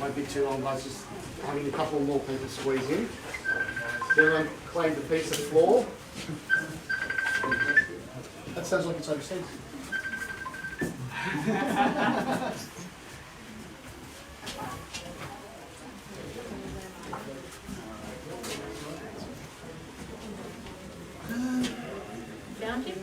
Won't be too long, guys, just having a couple more people squeeze in. Everyone claimed a piece of floor. That sounds like it's overseas. Found you?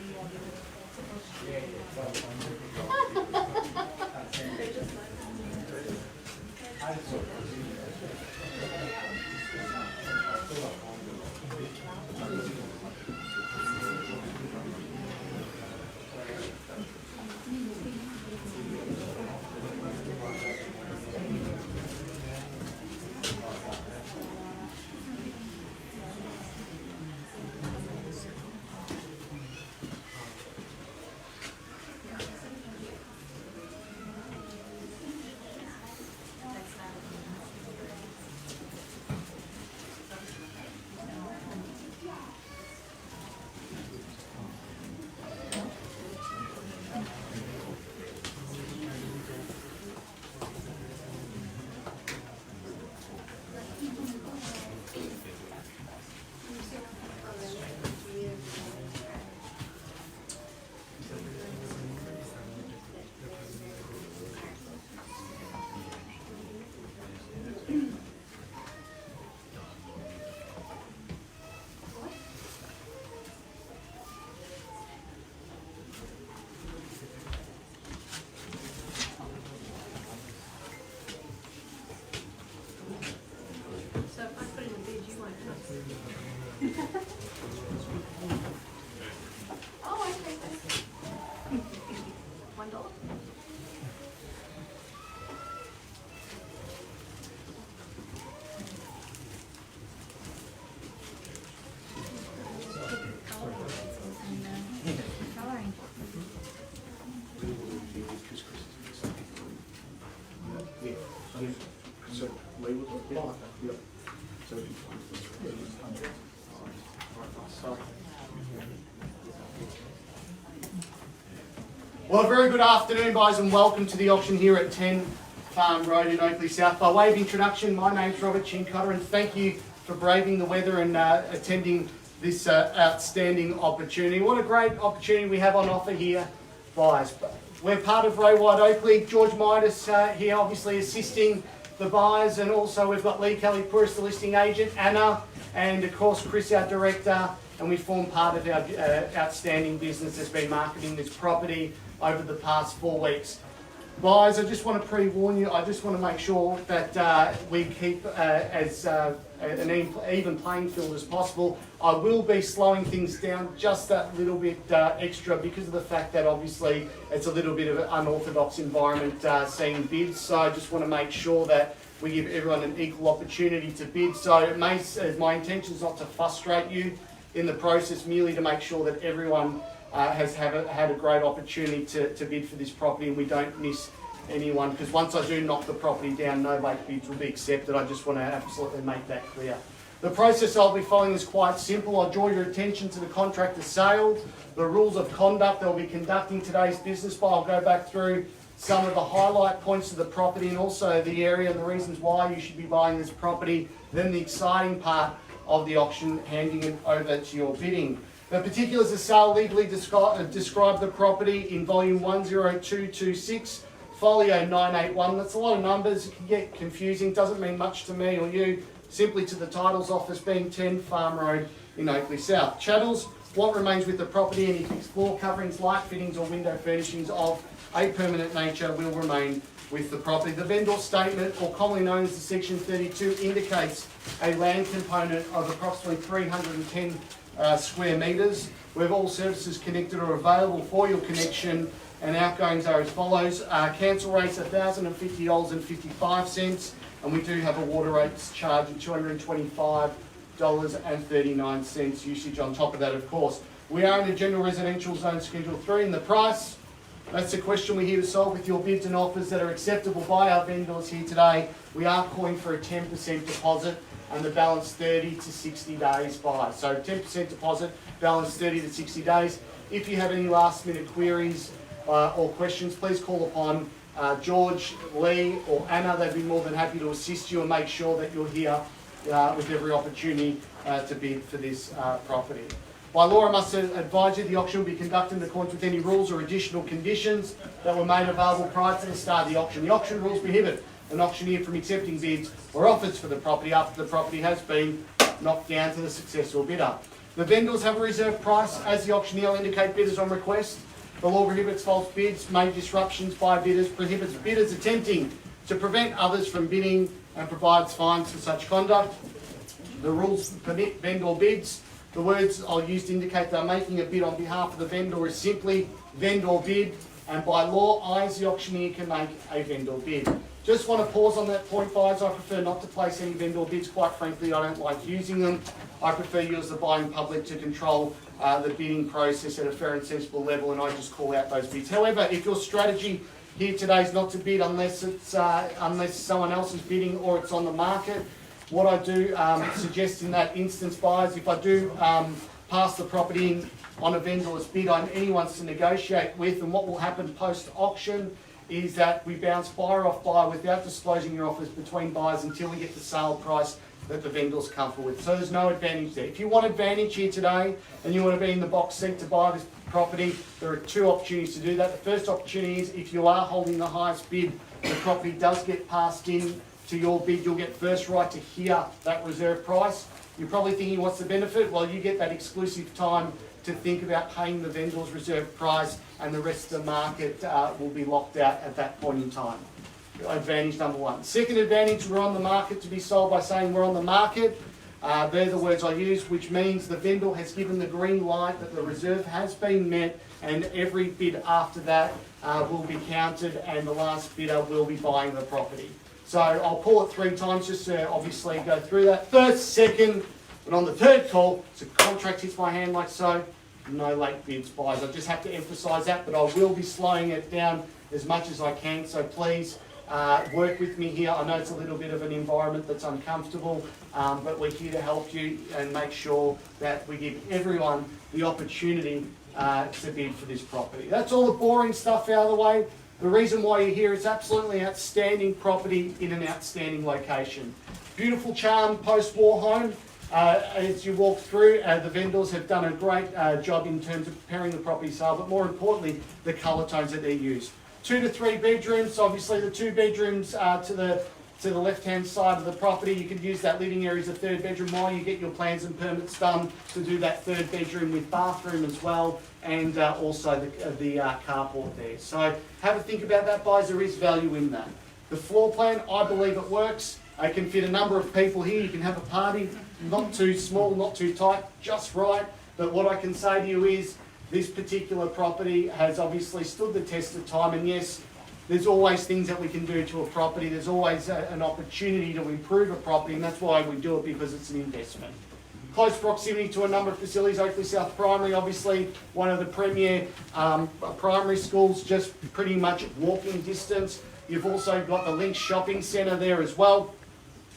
So if I put in a bid, you won't know. Oh, I take that. $1? Coloring. So, label it. Yeah. So, well, a very good afternoon, guys, and welcome to the auction here at 10 Farm Road in Oakleigh South. By way of introduction, my name's Robert Chincotter, and thank you for braving the weather and attending this outstanding opportunity. What a great opportunity we have on offer here, guys. We're part of Ray White Oakleigh. George Midas here, obviously assisting the buyers, and also we've got Lee Kelly Puris, the listing agent, Anna, and of course Chris, our director, and we form part of our outstanding business that's been marketing this property over the past 4 weeks. Guys, I just want to pre-warn you, I just want to make sure that we keep as an even playing field as possible. I will be slowing things down just that little bit extra because of the fact that obviously it's a little bit of an unorthodox environment seeing bids, so I just want to make sure that we give everyone an equal opportunity to bid. So my intention is not to frustrate you in the process, merely to make sure that everyone has had a great opportunity to bid for this property and we don't miss anyone, because once I do knock the property down, no late bids will be accepted. I just want to absolutely make that clear. The process I'll be following is quite simple. I'll draw your attention to the contract of sale, the rules of conduct they'll be conducting today's business by. I'll go back through some of the highlight points of the property and also the area and the reasons why you should be buying this property. Then the exciting part of the auction, handing it over to your bidding. The particulars of sale legally describe the property in volume 10226, folio 981. That's a lot of numbers. It can get confusing. Doesn't mean much to me or you. Simply to the titles office being 10 Farm Road in Oakleigh South. Chattels, what remains with the property, any fixed floor coverings, light fittings or window furnishings of a permanent nature will remain with the property. The vendor statement, or commonly known as the Section 32, indicates a land component of approximately 310 square metres. We have all services connected or available for your connection, and outgoings are as follows. Cancel rates $1,050.55, and we do have a water rates charge of $225.39 usage on top of that, of course. We are in a general residential zone Schedule 3, and the price, that's the question we're here to solve with your bids and offers that are acceptable by our vendors here today. We are calling for a 10% deposit and the balance 30 to 60 days by. So 10% deposit, balance 30 to 60 days. If you have any last minute queries or questions, please call upon George, Lee or Anna, they'd be more than happy to assist you and make sure that you're here with every opportunity to bid for this property. By law, I must advise you the auction will be conducted in accordance with any rules or additional conditions that were made available prior to the start of the auction. The auction rules prohibit an auctioneer from accepting bids or offers for the property after the property has been knocked down to the successful bidder. The vendors have a reserve price as the auctioneer will indicate bidders on request. The law prohibits false bids, made disruptions by bidders, prohibits bidders attempting to prevent others from bidding and provides fines for such conduct. The rules permit vendor bids. The words I'll use to indicate they're making a bid on behalf of the vendor is simply vendor bid, and by law, I as the auctioneer can make a vendor bid. Just want to pause on that point, guys. I prefer not to place any vendor bids. Quite frankly, I don't like using them. I prefer you as the buying public to control the bidding process at a fair and sensible level, and I just call out those bids. However, if your strategy here today is not to bid unless someone else is bidding or it's on the market, what I do suggest in that instance, buyers, if I do pass the property in on a vendor's bid, anyone to negotiate with, and what will happen post-auction is that we bounce buyer off buyer without disclosing your offers between buyers until we get the sale price that the vendor's comfortable with. So there's no advantage there. If you want advantage here today and you want to be in the box seat to buy this property, there are two opportunities to do that. The first opportunity is if you are holding the highest bid, the property does get passed in to your bid, you'll get first right to hear that reserve price. You're probably thinking, what's the benefit? Well, you get that exclusive time to think about paying the vendor's reserve price, and the rest of the market will be locked out at that point in time. Advantage number one. Second advantage, we're on the market to be sold by saying we're on the market. They're the words I use, which means the vendor has given the green light that the reserve has been met, and every bid after that will be counted, and the last bidder will be buying the property. So I'll pull it 3 times just to obviously go through that. First, second, and on the third call, so contract hits my hand like so, no late bids, buyers. I just have to emphasise that, but I will be slowing it down as much as I can, so please work with me here. I know it's a little bit of an environment that's uncomfortable, but we're here to help you and make sure that we give everyone the opportunity to bid for this property. That's all the boring stuff out of the way. The reason why you're here is absolutely outstanding property in an outstanding location. Beautiful, charmed post-war home. As you walk through, the vendors have done a great job in terms of preparing the property sale, but more importantly, the colour tones that they use. 2 to 3 bedrooms. Obviously, the 2 bedrooms to the left-hand side of the property. You can use that living area as a 3rd bedroom while you get your plans and permits done to do that 3rd bedroom with bathroom as well, and also the carport there. So have a think about that, guys. There is value in that. The floor plan, I believe it works. It can fit a number of people here. You can have a party, not too small, not too tight, just right. But what I can say to you is this particular property has obviously stood the test of time, and yes, there's always things that we can do to a property. There's always an opportunity to improve a property, and that's why we do it, because it's an investment. Close proximity to a number of facilities. Oakleigh South Primary, obviously one of the premier primary schools, just pretty much walking distance. You've also got the Lynx Shopping Centre there as well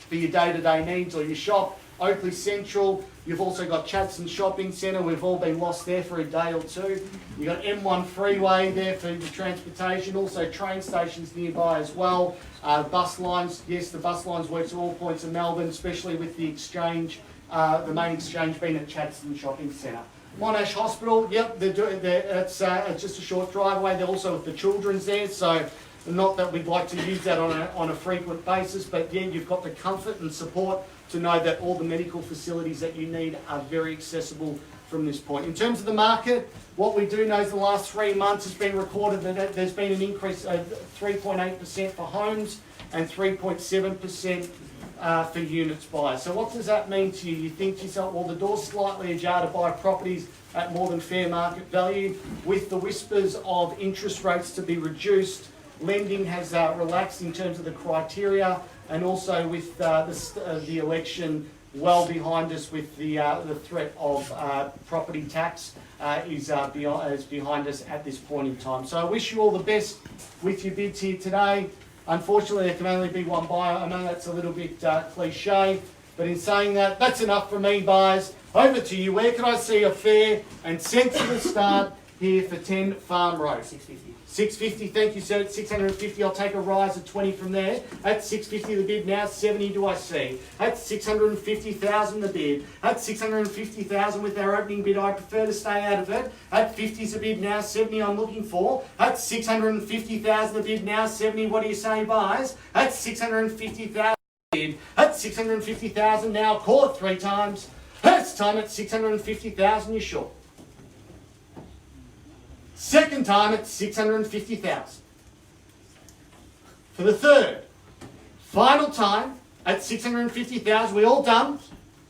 for your day-to-day needs or your shop. Oakleigh Central, you've also got Chadstone Shopping Centre. We've all been lost there for a day or two. You've got M1 Freeway there for the transportation, also train stations nearby as well. Bus lines, yes, the bus lines work to all points of Melbourne, especially with the exchange, the main exchange being at Chadstone Shopping Centre. Monash Hospital, yep, it's just a short drive away. They're also with the children's there, so not that we'd like to use that on a frequent basis, but again, you've got the comfort and support to know that all the medical facilities that you need are very accessible from this point. In terms of the market, what we do know is the last 3 months has been recorded that there's been an increase of 3.8% for homes and 3.7% for units buy. So what does that mean to you? You think to yourself, well, the door's slightly ajar to buy properties at more than fair market value. With the whispers of interest rates to be reduced, lending has relaxed in terms of the criteria, and also with the election well behind us, with the threat of property tax is behind us at this point in time. So I wish you all the best with your bids here today. Unfortunately, there can only be one buyer. I know that's a little bit cliche, but in saying that, that's enough from me, buyers. Over to you. Where can I see a fair and sensible start here for 10 Farm Road? 650. 650, thank you sir, at 650, I'll take a rise of 20 from there. At 650 the bid now, 70 do I see. At 650,000 the bid. At 650,000 with our opening bid, I prefer to stay out of it. At 50 is the bid now, 70 I'm looking for. At 650,000 the bid now, 70, what do you say buys? At 650,000 bid. At 650,000 now, call it 3 times. First time at 650,000, you're short. Second time at 650,000. For the third, final time at 650,000. We all done,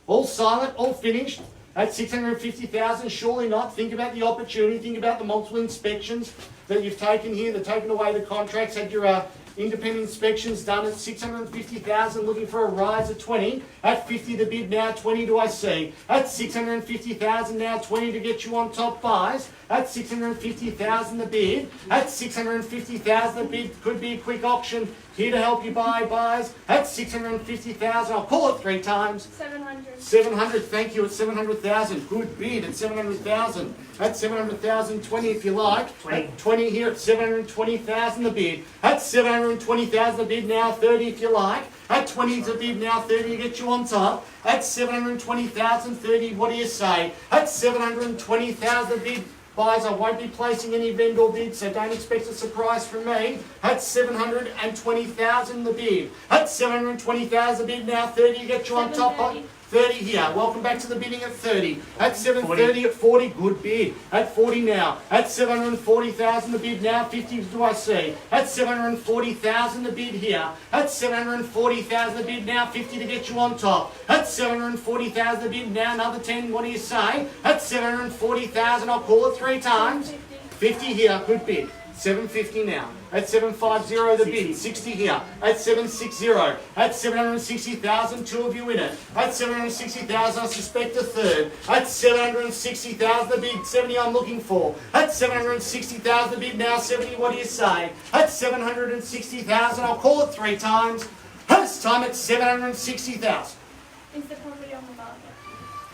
all silent, all finished. At 650,000, surely not. Think about the opportunity. Think about the multiple inspections that you've taken here. They've taken away the contracts. Had your independent inspections done at 650,000, looking for a rise of 20. At 50 the bid now, 20 do I see. At 650,000 now, 20 to get you on top buys. At 650,000 the bid. At 650,000 the bid, could be a quick auction. Here to help you buy buys. At 650,000, I'll call it 3 times. 700. 700, thank you, at 700,000. Good bid at 700,000. At 700,000, 20 if you like. 20. At 20 here at 720,000 the bid. At 720,000 the bid now, 30 if you like. At 20 the bid now, 30 to get you on top. At 720,000, 30, what do you say? At 720,000 the bid. Buys, I won't be placing any vendor bids, so don't expect a surprise from me. At 720,000 the bid. At 720,000 the bid now, 30 to get you on top. 30 here. Welcome back to the bidding at 30. At 730 at 40, good bid. At 40 now. At 740,000 the bid now, 50 do I see. At 740,000 the bid here. At 740,000 the bid now, 50 to get you on top. At 740,000 the bid now, another 10, what do you say? At 740,000, I'll call it 3 times. 50 here, good bid. 750 now. At 750 the bid. 60 here. At 760. At 760,000, 2 of you in it. At 760,000, I suspect a third. At 760,000 the bid. 70 I'm looking for. At 760,000 the bid now. 70, what do you say? At 760,000, I'll call it 3 times. This time at 760,000. Is the property on the market?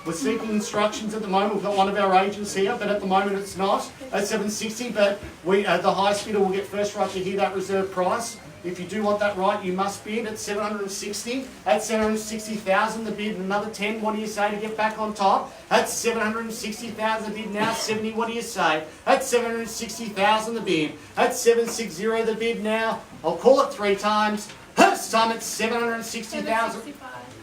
We're seeking instructions at the moment. We've got one of our agents here, but at the moment it's not at 760. But we, the highest bidder will get first right to hear that reserve price. If you do want that right, you must bid at 760. At 760,000 the bid, another 10. What do you say to get back on top? At 760,000 the bid now, 70. What do you say? At 760,000 the bid. At 760 the bid now. I'll call it 3 times. This time at 760,000.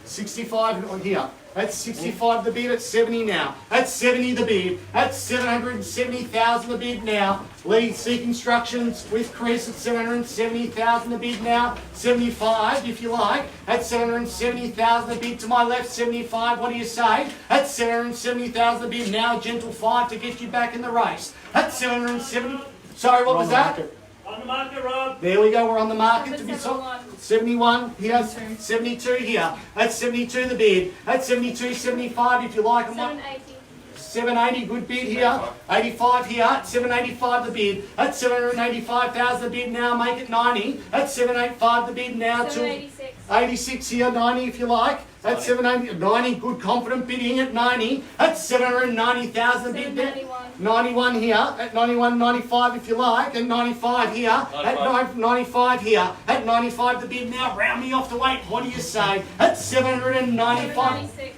65 on here. At 65 the bid, at 70 now. At 70 the bid. At 770,000 the bid now. Lee, seek instructions with Chris at 770,000 the bid now. 75 if you like. At 770,000 the bid to my left. 75, what do you say? At 770,000 the bid now. Gentle 5 to get you back in the race. At 770. Sorry, what was that? On the market, Rob. There we go, we're on the market to be sold. 71. 71 here, 72 here. At 72 the bid. At 72, 75 if you like. 780. 780, good bid here. 85 here. At 785 the bid. At 785,000 the bid now. Make it 90. At 785 the bid now. 786. 86 here, 90 if you like. At 780, 90, good confident bidding at 90. At 790,000 the bid there. 791. 91 here, at 91, 95 if you like, and 95 here, at 95 here, at 95 the bid now, round me off the weight, what do you say? At 795, 796.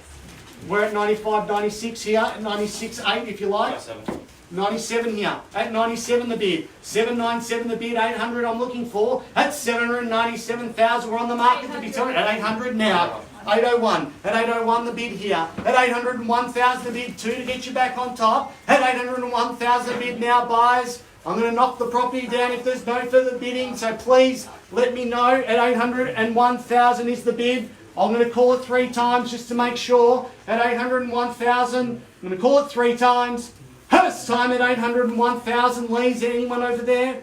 we're at 95, 96 here, at 96, 8 if you like, 97 here, at 97 the bid, 797 the bid, 800 I'm looking for, at 797,000 we're on the market to be selling at 800 now. 801, at 801 the bid here, at 801,000 the bid, 2 to get you back on top, at 801,000 the bid now buys. I'm going to knock the property down if there's no further bidding, so please let me know. At 801,000 is the bid. I'm going to call it 3 times just to make sure. At 801,000, I'm going to call it 3 times. First time at 801,000, Lee, is there anyone over there?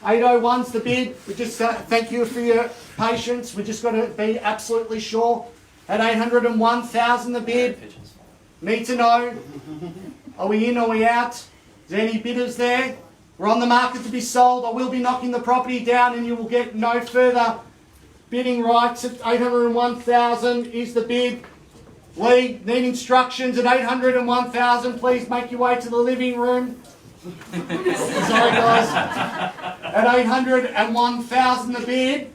801's the bid. We just thank you for your patience. We just got to be absolutely sure. At 801,000 the bid. Need to know. Are we in? Are we out? Is there any bidders there? We're on the market to be sold. I will be knocking the property down, and you will get no further bidding rights. At 801,000 is the bid. Lee, need instructions at 801,000. Please make your way to the living room. Sorry, guys. At 801,000 the bid.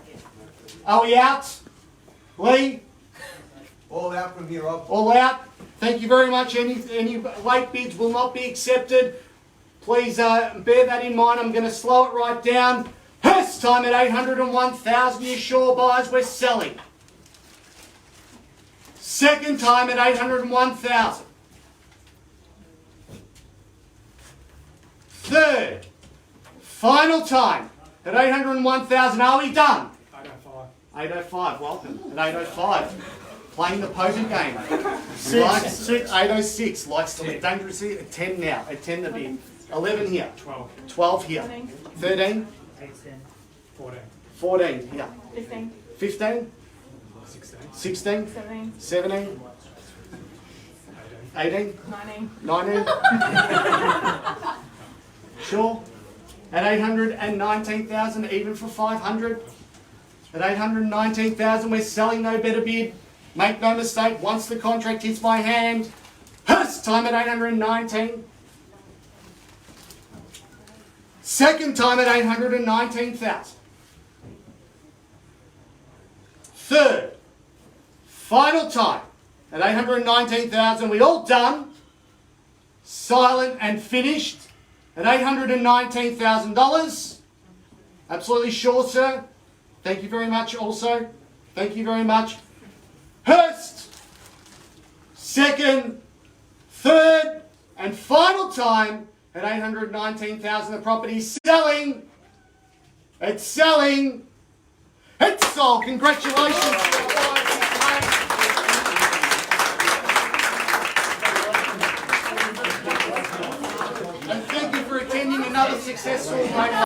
Are we out? Lee? All out from here, Rob. All out. Thank you very much. Any late bids will not be accepted. Please bear that in mind. I'm going to slow it right down. First time at 801,000. You sure, buyers? We're selling. Second time at 801,000. Third, final time at 801,000. Are we done? 805. 805. Welcome at 805. Playing the poker game. Six. 806. Likes to live dangerously. At 10 now. At 10 the bid. 11 here. 12. 12 here. 13. 14. 14 here. 15, 15. 16. 16. 17, 17. 18. 19, 19. Sure. At 819,000, even for 500. At 819,000, we're selling. No better bid. Make no mistake, once the contract hits my hand, first time at 819. Second time at 819,000. Third, final time at 819,000. We all done, silent and finished at $819,000. Absolutely sure, sir. Thank you very much also. Thank you very much. First, second, third, and final time at 819,000. The property's selling. It's selling. It's sold. Congratulations. And thank you for attending another successful